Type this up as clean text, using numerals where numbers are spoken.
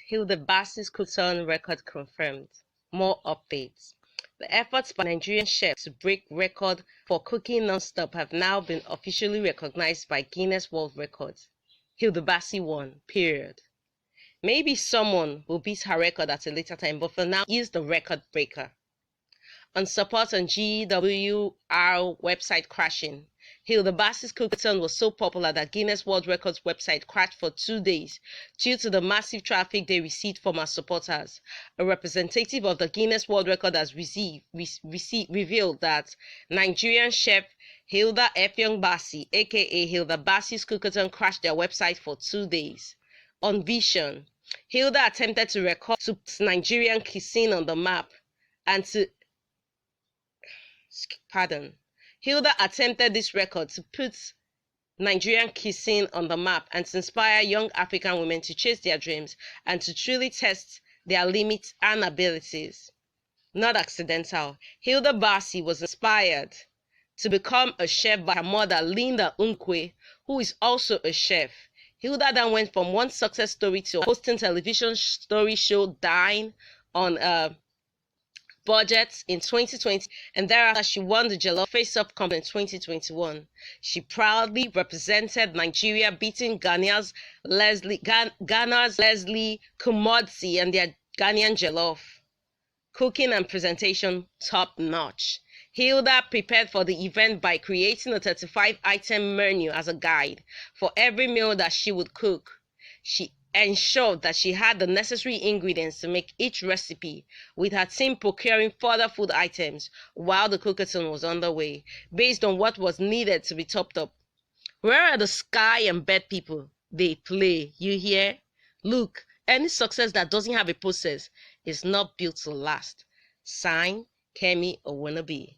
Hilda Bassey's cooking record confirmed. More updates. The efforts by Nigerian chefs to break record for cooking non-stop have now been officially recognized by Guinness World Records. Hilda Baci won, period. Maybe someone will beat her record at a later time, but for now, is the record breaker. On support on GWR website crashing. Hilda Bassey's cookathon was so popular that Guinness World Records website crashed for 2 days due to the massive traffic they received from her supporters. A representative of the Guinness World Record has revealed that Nigerian chef Hilda Baci, aka Hilda Bassey's cookathon, crashed their website for 2 days. On Vision, Hilda attempted to record to put Nigerian cuisine on the map and to Hilda attempted this record to put Nigerian cuisine on the map and to inspire young African women to chase their dreams and to truly test their limits and abilities. Not accidental, Hilda Baci was inspired to become a chef by her mother, Linda Nkwe, who is also a chef. Hilda then went from one success story to hosting television story show Dine on budgets in 2020, and thereafter she won the Jollof Face-Up competition in 2021. She proudly represented Nigeria, beating Ghana's Leslie Kumodzi and their Ghanaian Jollof. Cooking and presentation top-notch. Hilda prepared for the event by creating a 35-item menu as a guide for every meal that she would cook. She ensured that she had the necessary ingredients to make each recipe, with her team procuring further food items while the cookathon was underway, based on what was needed to be topped up. Where are the sky and bed people? They play, you hear? Look, any success that doesn't have a process is not built to last. Sign, Kemi Owanabe.